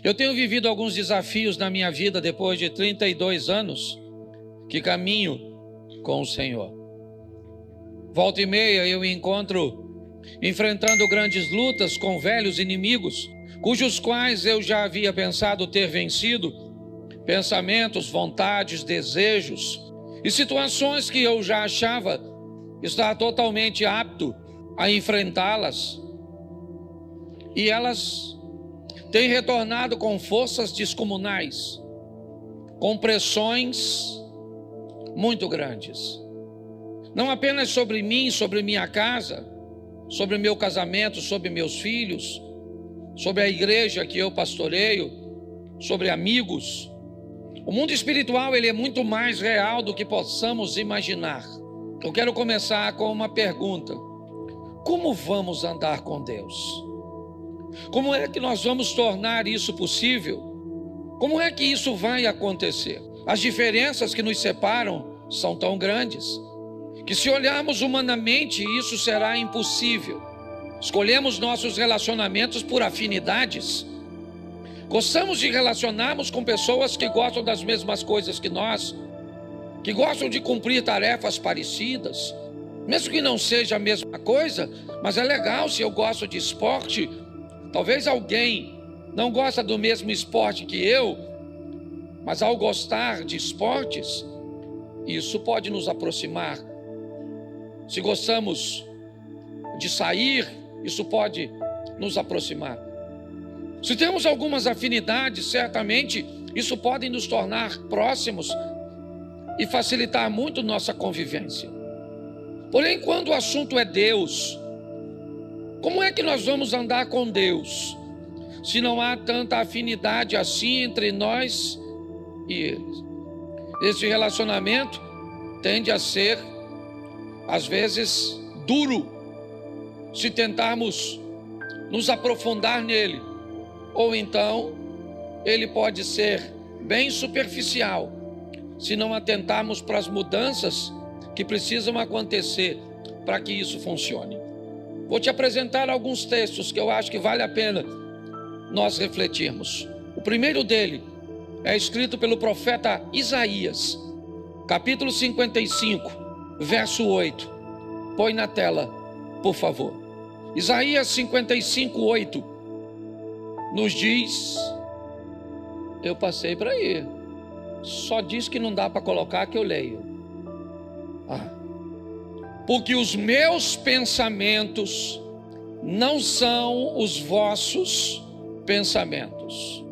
Eu tenho vivido alguns desafios na minha vida depois de 32 anos que caminho com o Senhor. Volta e meia eu me encontro enfrentando grandes lutas com velhos inimigos, cujos quais eu já havia pensado ter vencido, pensamentos, vontades, desejos e situações que eu já achava estar totalmente apto a enfrentá-las. E elas têm retornado com forças descomunais, com pressões muito grandes. Não apenas sobre mim, sobre minha casa, sobre meu casamento, sobre meus filhos, sobre a igreja que eu pastoreio, sobre amigos. O mundo espiritual, ele é muito mais real do que possamos imaginar. Eu quero começar com uma pergunta: como vamos andar com Deus? Como é que nós vamos tornar isso possível? Como é que isso vai acontecer? As diferenças que nos separam são tão grandes que, se olharmos humanamente, isso será impossível. Escolhemos nossos relacionamentos por afinidades. Gostamos de relacionarmos com pessoas que gostam das mesmas coisas que nós, que gostam de cumprir tarefas parecidas, mesmo que não seja a mesma coisa. Mas é legal. Se eu gosto de esporte, talvez alguém não gosta do mesmo esporte que eu, mas ao gostar de esportes, isso pode nos aproximar. Se gostamos de sair, isso pode nos aproximar. Se temos algumas afinidades, certamente isso pode nos tornar próximos e facilitar muito nossa convivência. Porém, quando o assunto é Deus, como é que nós vamos andar com Deus, se não há tanta afinidade assim entre nós e eles? Esse relacionamento tende a ser, às vezes, duro, se tentarmos nos aprofundar nele. Ou então, ele pode ser bem superficial, se não atentarmos para as mudanças que precisam acontecer para que isso funcione. Vou te apresentar alguns textos que eu acho que vale a pena nós refletirmos. O primeiro dele é escrito pelo profeta Isaías, capítulo 55, verso 8. Põe na tela, por favor. Isaías 55, 8 nos diz... Eu passei para aí. Só diz que não dá para colocar, que eu leio. Porque os meus pensamentos não são os vossos pensamentos,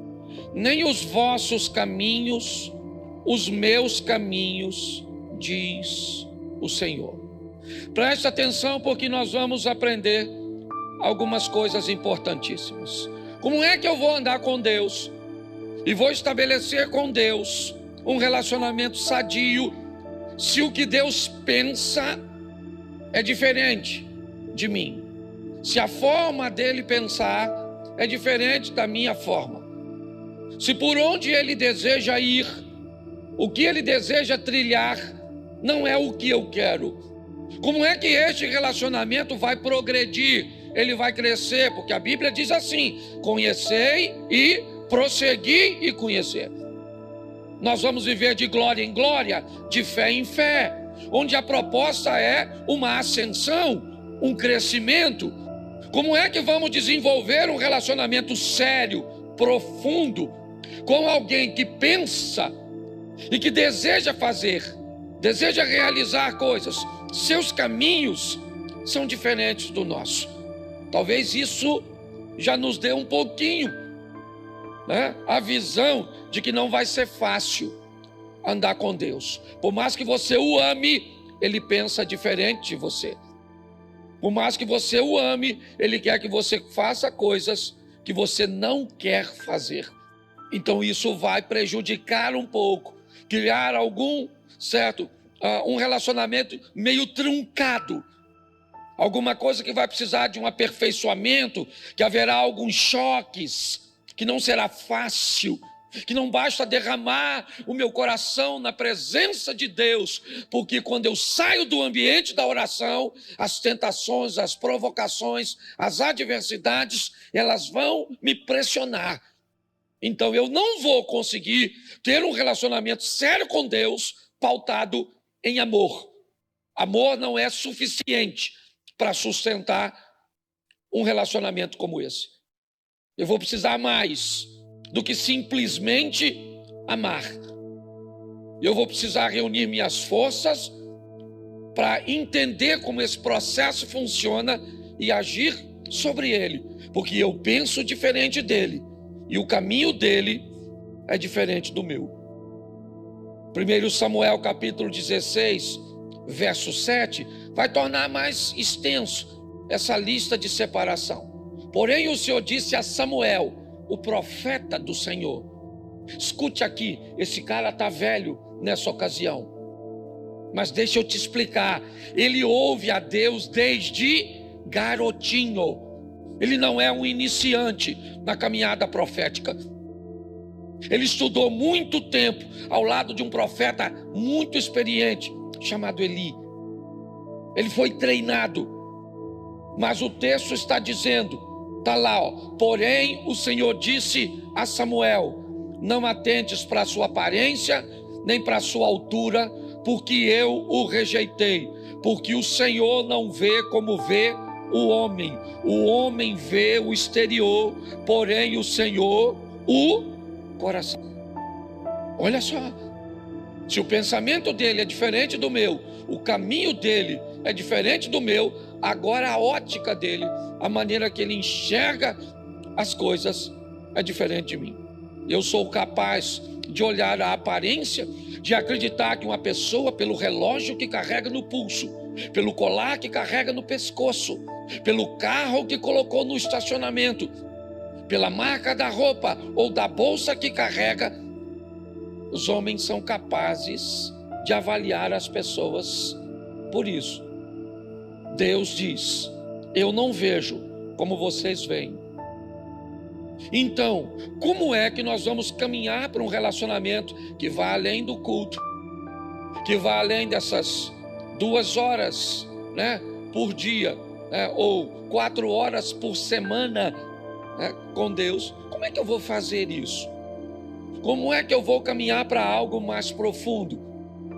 nem os vossos caminhos, os meus caminhos, diz o Senhor. Preste atenção, porque nós vamos aprender algumas coisas importantíssimas. Como é que eu vou andar com Deus e vou estabelecer com Deus um relacionamento sadio, se o que Deus pensa é diferente de mim? Se a forma dele pensar é diferente da minha forma? Se por onde ele deseja ir, o que ele deseja trilhar, não é o que eu quero? Como é que este relacionamento vai progredir? Ele vai crescer, porque a Bíblia diz assim: conhecei e prossegui e conhecer. Nós vamos viver de glória em glória, de fé em fé, onde a proposta é uma ascensão, um crescimento. Como é que vamos desenvolver um relacionamento sério, profundo, com alguém que pensa e que deseja fazer, deseja realizar coisas? Seus caminhos são diferentes do nosso. Talvez isso já nos dê um pouquinho, a visão de que não vai ser fácil andar com Deus. Por mais que você o ame, ele pensa diferente de você. Por mais que você o ame, ele quer que você faça coisas que você não quer fazer. Então isso vai prejudicar um pouco, criar um relacionamento meio truncado. Alguma coisa que vai precisar de um aperfeiçoamento, que haverá alguns choques, que não será fácil, que não basta derramar o meu coração na presença de Deus, porque quando eu saio do ambiente da oração, as tentações, as provocações, as adversidades, elas vão me pressionar. Então eu não vou conseguir ter um relacionamento sério com Deus pautado em amor. Amor não é suficiente para sustentar um relacionamento como esse. Eu vou precisar mais do que simplesmente amar. Eu vou precisar reunir minhas forças para entender como esse processo funciona e agir sobre ele, porque eu penso diferente dele e o caminho dele é diferente do meu. 1 Samuel capítulo 16, verso 7, vai tornar mais extenso essa lista de separação. Porém o Senhor disse a Samuel, o profeta do Senhor: escute aqui, esse cara está velho nessa ocasião, mas deixa eu te explicar, ele ouve a Deus desde garotinho. Ele não é um iniciante na caminhada profética. Ele estudou muito tempo ao lado de um profeta muito experiente, chamado Eli. Ele foi treinado, mas o texto está dizendo, está lá, ó, porém o Senhor disse a Samuel: não atentes para a sua aparência, nem para a sua altura, porque eu o rejeitei, porque o Senhor não vê como vê o homem vê o exterior, porém o Senhor o coração. Olha só, se o pensamento dele é diferente do meu, o caminho dele é diferente do meu, agora a ótica dele, a maneira que ele enxerga as coisas é diferente de mim. Eu sou capaz de olhar a aparência, de acreditar que uma pessoa, pelo relógio que carrega no pulso, pelo colar que carrega no pescoço, pelo carro que colocou no estacionamento, pela marca da roupa ou da bolsa que carrega, os homens são capazes de avaliar as pessoas por isso. Deus diz: eu não vejo como vocês veem. Então, como é que nós vamos caminhar para um relacionamento que vá além do culto, que vá além dessas 2 horas, né, por dia, né, ou 4 horas por semana, né, com Deus? Como é que eu vou fazer isso? Como é que eu vou caminhar para algo mais profundo?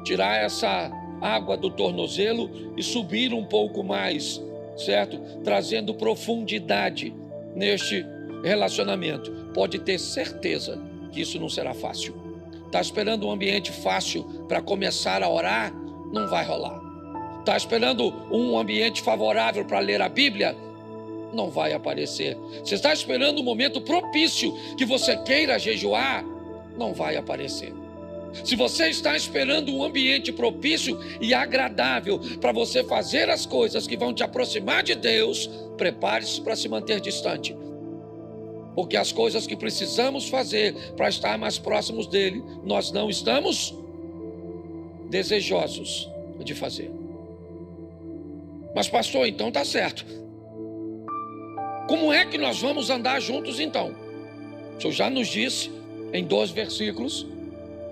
Tirar essa água do tornozelo e subir um pouco mais, certo? Trazendo profundidade neste relacionamento. Pode ter certeza que isso não será fácil. Está esperando um ambiente fácil para começar a orar? Não vai rolar. Está esperando um ambiente favorável para ler a Bíblia? Não vai aparecer. Você está esperando um momento propício que você queira jejuar? Não vai aparecer. Se você está esperando um ambiente propício e agradável para você fazer as coisas que vão te aproximar de Deus, prepare-se para se manter distante. Porque as coisas que precisamos fazer para estar mais próximos dele, nós não estamos desejosos de fazer. Mas pastor, então tá certo. Como é que nós vamos andar juntos então? O Senhor já nos disse em 2 versículos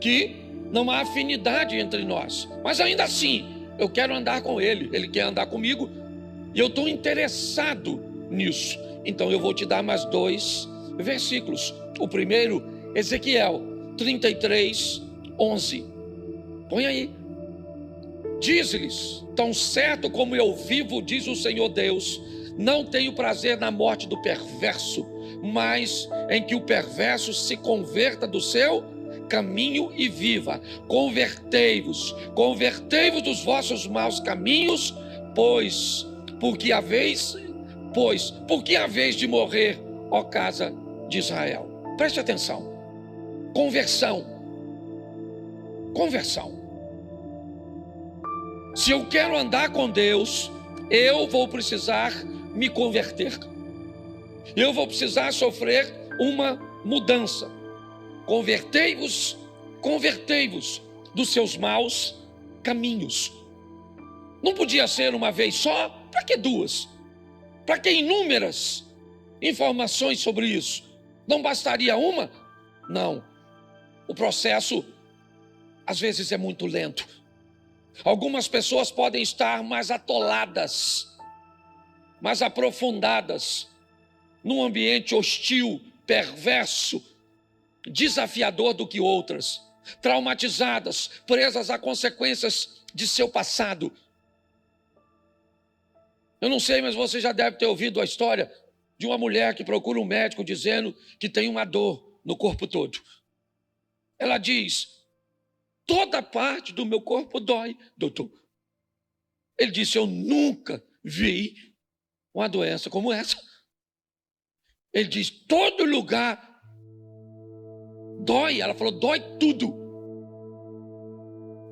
que não há afinidade entre nós, mas ainda assim eu quero andar com ele, ele quer andar comigo e eu estou interessado nisso. Então eu vou te dar mais 2 versículos. O primeiro, Ezequiel 33, 11. Põe aí. Diz-lhes: tão certo como eu vivo, diz o Senhor Deus, não tenho prazer na morte do perverso, mas em que o perverso se converta do seu caminho e viva. Convertei-vos dos vossos maus caminhos, pois porque a vez de morrer, ó casa de Israel. Preste atenção. Conversão. Se eu quero andar com Deus, eu vou precisar me converter. Eu vou precisar sofrer uma mudança. Convertei-vos dos seus maus caminhos. Não podia ser uma vez só? Para que 2? Para que inúmeras informações sobre isso? Não bastaria uma? Não. O processo, às vezes, é muito lento. Algumas pessoas podem estar mais atoladas, mais aprofundadas, num ambiente hostil, perverso, desafiador do que outras, traumatizadas, presas a consequências de seu passado. Eu não sei, mas você já deve ter ouvido a história de uma mulher que procura um médico dizendo que tem uma dor no corpo todo. Ela diz: toda parte do meu corpo dói, doutor. Ele disse: eu nunca vi uma doença como essa. Ele diz: todo lugar dói. Ela falou: dói tudo.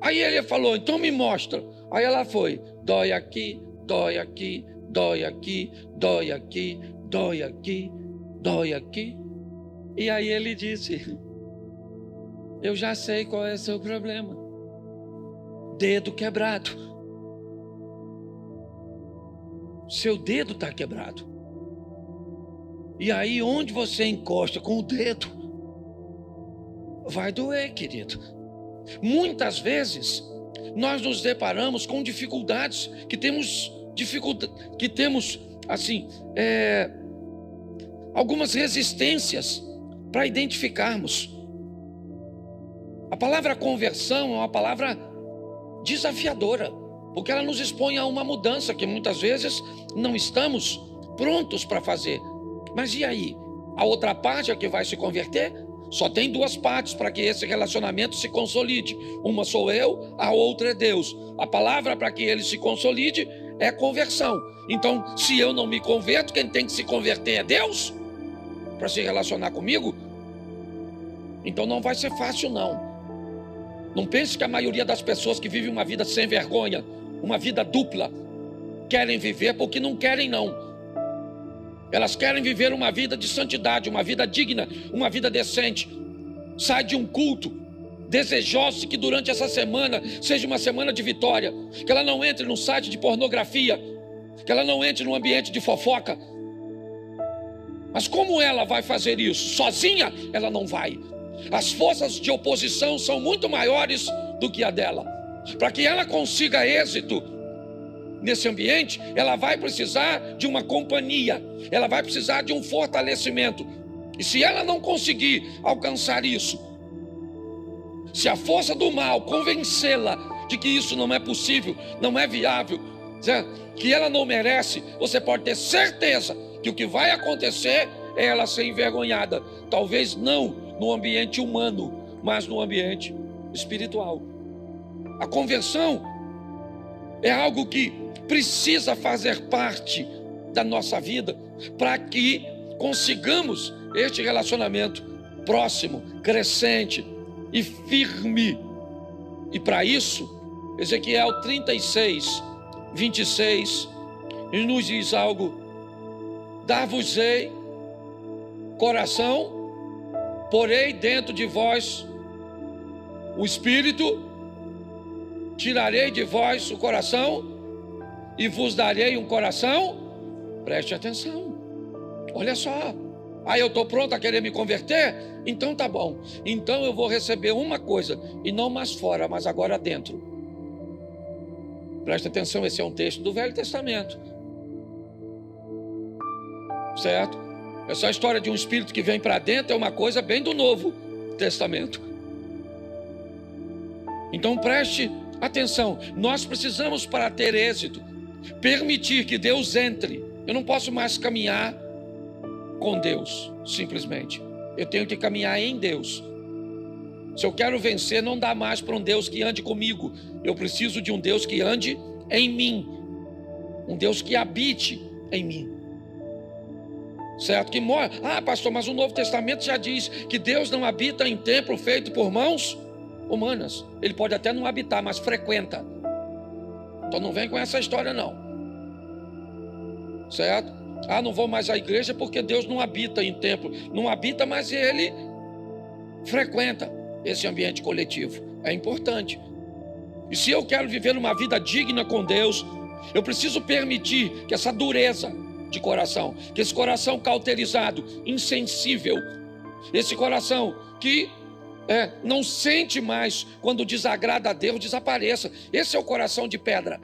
Aí ele falou: então me mostra. Aí ela foi: dói aqui, dói aqui, dói aqui, dói aqui, dói aqui, dói aqui. E aí ele disse: eu já sei qual é o seu problema. Dedo quebrado. Seu dedo está quebrado. E aí onde você encosta com o dedo, vai doer, querido. Muitas vezes nós nos deparamos com dificuldades, que temos assim, algumas resistências para identificarmos. A palavra conversão é uma palavra desafiadora, porque ela nos expõe a uma mudança que muitas vezes não estamos prontos para fazer. Mas e aí? A outra parte é que vai se converter? Só tem duas partes para que esse relacionamento se consolide. Uma sou eu, a outra é Deus. A palavra para que ele se consolide é conversão. Então, se eu não me converto, quem tem que se converter é Deus para se relacionar comigo? Então não vai ser fácil, não. Não pense que a maioria das pessoas que vivem uma vida sem vergonha, uma vida dupla, querem viver porque não querem, não. Elas querem viver uma vida de santidade, uma vida digna, uma vida decente. Sai de um culto desejoso que durante essa semana seja uma semana de vitória, que ela não entre num site de pornografia, que ela não entre num ambiente de fofoca. Mas como ela vai fazer isso? Sozinha ela não vai. As forças de oposição são muito maiores do que a dela. Para que ela consiga êxito nesse ambiente, ela vai precisar de uma companhia, ela vai precisar de um fortalecimento. E se ela não conseguir alcançar isso, se a força do mal convencê-la de que isso não é possível, não é viável, que ela não merece, você pode ter certeza que o que vai acontecer é ela ser envergonhada. Talvez não no ambiente humano, mas no ambiente espiritual. A conversão é algo que precisa fazer parte da nossa vida para que consigamos este relacionamento próximo, crescente e firme. E para isso, Ezequiel 36, 26, ele nos diz algo: dar-vos-ei coração, porei dentro de vós o espírito, tirarei de vós o coração e vos darei um coração. Preste atenção, olha só. Aí eu estou pronto a querer me converter? Então tá bom. Então eu vou receber uma coisa, e não mais fora, mas agora dentro. Preste atenção, esse é um texto do Velho Testamento, certo? Essa história de um espírito que vem para dentro é uma coisa bem do Novo Testamento. Então preste atenção. Nós precisamos, para ter êxito, permitir que Deus entre. Eu não posso mais caminhar com Deus, simplesmente. Eu tenho que caminhar em Deus. Se eu quero vencer, não dá mais para um Deus que ande comigo. Eu preciso de um Deus que ande em mim. Um Deus que habite em mim. Certo? Que mora. Ah, pastor, mas o Novo Testamento já diz que Deus não habita em templo feito por mãos humanas. Ele pode até não habitar, mas frequenta. Então não vem com essa história, não. Certo? Ah, não vou mais à igreja porque Deus não habita em templo. Não habita, mas ele frequenta esse ambiente coletivo. É importante. E se eu quero viver uma vida digna com Deus, eu preciso permitir que essa dureza de coração, que esse coração cauterizado, insensível, esse coração que não sente mais quando desagrada a Deus, desapareça. Esse é o coração de pedra.